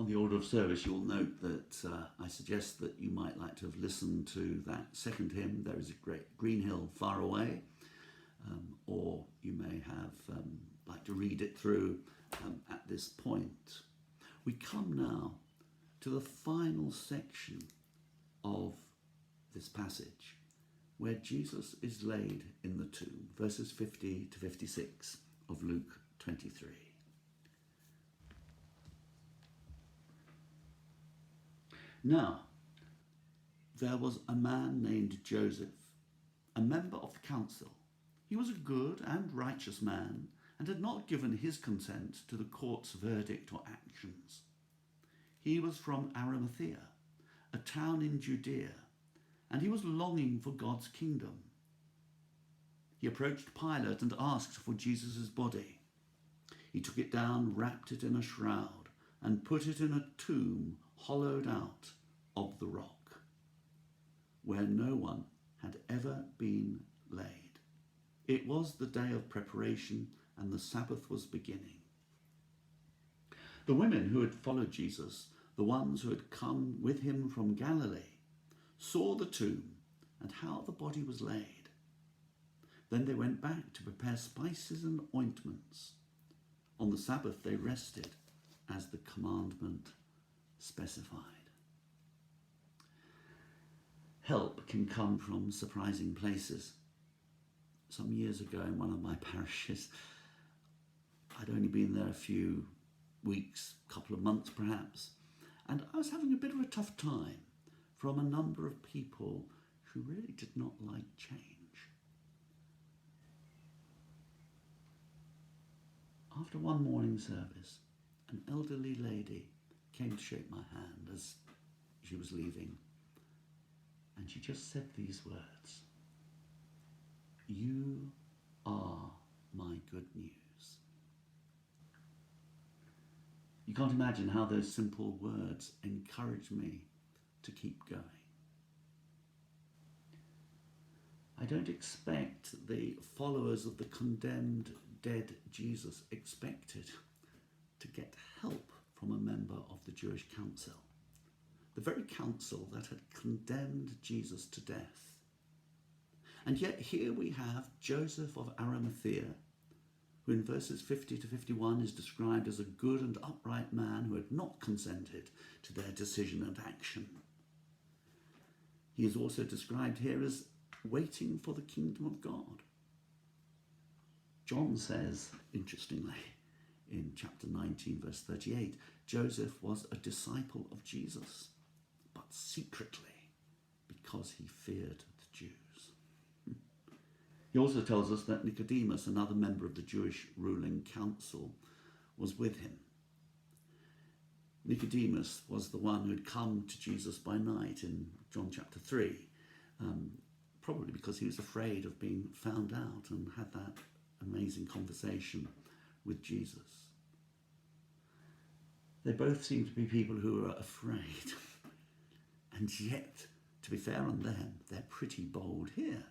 On the order of service, you'll note that I suggest that you might like to have listened to that second hymn, There is a Great Green Hill Far Away, or you may have like to read it through at this point. We come now to the final section of this passage, where Jesus is laid in the tomb, verses 50 to 56 of Luke 23. Now, there was a man named Joseph, a member of the council. He was a good and righteous man and had not given his consent to the court's verdict or actions. He was from Arimathea, a town in Judea, and he was longing for God's kingdom. He approached Pilate and asked for Jesus' body. He took it down, wrapped it in a shroud, and put it in a tomb hollowed out of the rock, where no one had ever been laid. It was the day of preparation, and the Sabbath was beginning. The women who had followed Jesus, the ones who had come with him from Galilee, saw the tomb and how the body was laid. Then they went back to prepare spices and ointments. On the Sabbath they rested, as the commandment specified. Help can come from surprising places. Some years ago in one of my parishes, I'd only been there a few weeks, couple of months perhaps, and I was having a bit of a tough time from a number of people who really did not like change. After one morning service, an elderly lady came to shake my hand as she was leaving, and she just said these words: "You are my good news." You can't imagine how those simple words encourage me to keep going. I don't expect the followers of the condemned, dead Jesus expected to get help from a member of the Jewish council, the very council that had condemned Jesus to death. And yet here we have Joseph of Arimathea, who in verses 50 to 51 is described as a good and upright man who had not consented to their decision and action. He is also described here as waiting for the kingdom of God. John says, interestingly, in chapter 19, verse 38, Joseph was a disciple of Jesus, but secretly, because he feared the Jews. He also tells us that Nicodemus, another member of the Jewish ruling council, was with him. Nicodemus was the one who had come to Jesus by night in John chapter 3, probably because he was afraid of being found out, and had that amazing conversation with Jesus. They both seem to be people who are afraid, and yet, to be fair on them, they're pretty bold here.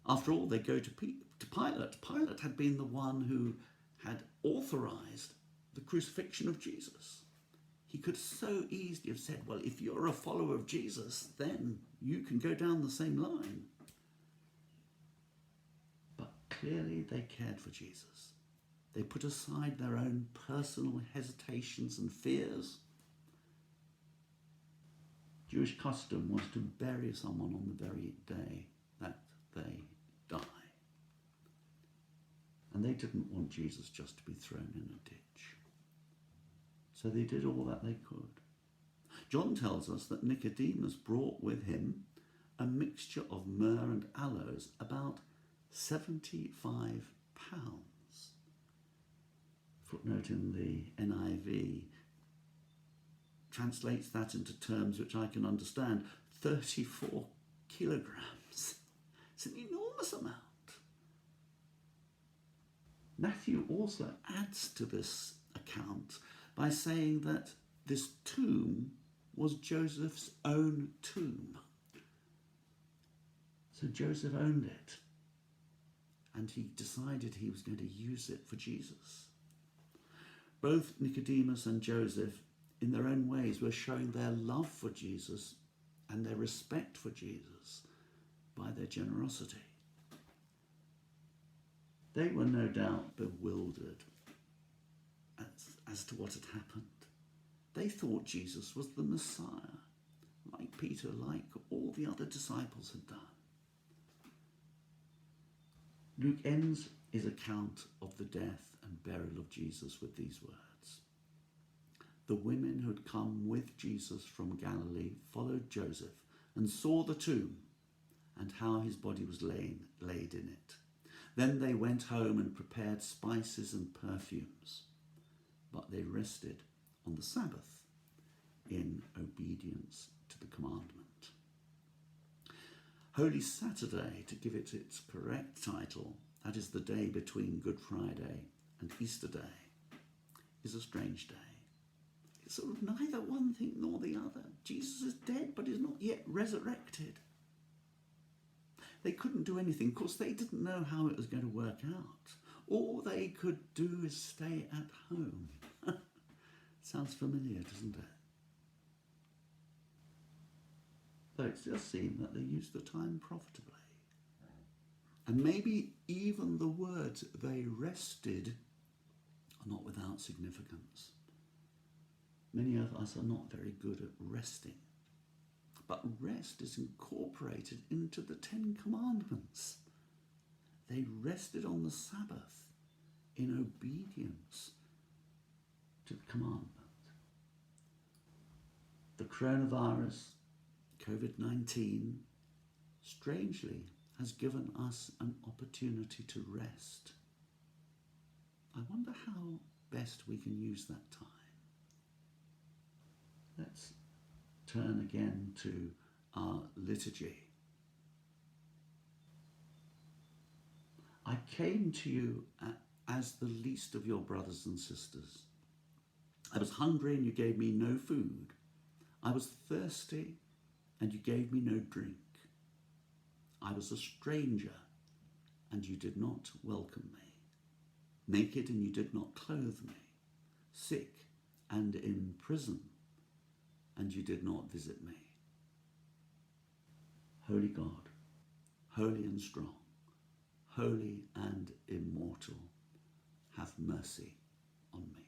After all, they go to Pilate. Pilate had been the one who had authorized the crucifixion of Jesus. He could so easily have said, well, if you're a follower of Jesus, then you can go down the same line. But clearly they cared for Jesus. They put aside their own personal hesitations and fears. Jewish custom was to bury someone on the very day that they die. And they didn't want Jesus just to be thrown in a ditch. So they did all that they could. John tells us that Nicodemus brought with him a mixture of myrrh and aloes, about 75 pounds. Footnote in the NIV translates that into terms which I can understand: 34 kilograms. It's an enormous amount. Matthew also adds to this account by saying that this tomb was Joseph's own tomb. So Joseph owned it, and he decided he was going to use it for Jesus. Both Nicodemus and Joseph in their own ways, were showing their love for Jesus and their respect for Jesus by their generosity. They were no doubt bewildered as to what had happened. They thought Jesus was the Messiah, like Peter, like all the other disciples had done. Luke ends his account of the death and burial of Jesus with these words. The women who had come with Jesus from Galilee followed Joseph and saw the tomb and how his body was laid in it. Then they went home and prepared spices and perfumes, but they rested on the Sabbath in obedience to the commandment. Holy Saturday, to give it its correct title, that is the day between Good Friday and Easter Day, is a strange day. It's sort of neither one thing nor the other. Jesus is dead, but is not yet resurrected. They couldn't do anything. Of course, they didn't know how it was going to work out. All they could do is stay at home. Sounds familiar, doesn't it? Though it does seem that they used the time profitably. And maybe even the words "they rested" are not without significance. Many of us are not very good at resting. But rest is incorporated into the 10 Commandments. They rested on the Sabbath in obedience to the commandment. The coronavirus, COVID-19, strangely has given us an opportunity to rest. I wonder how best we can use that time. Let's turn again to our liturgy. I came to you as the least of your brothers and sisters. I was hungry and you gave me no food. I was thirsty and you gave me no drink. I was a stranger and you did not welcome me. Naked and you did not clothe me. Sick and in prison and you did not visit me. Holy God, holy and strong, holy and immortal, have mercy on me.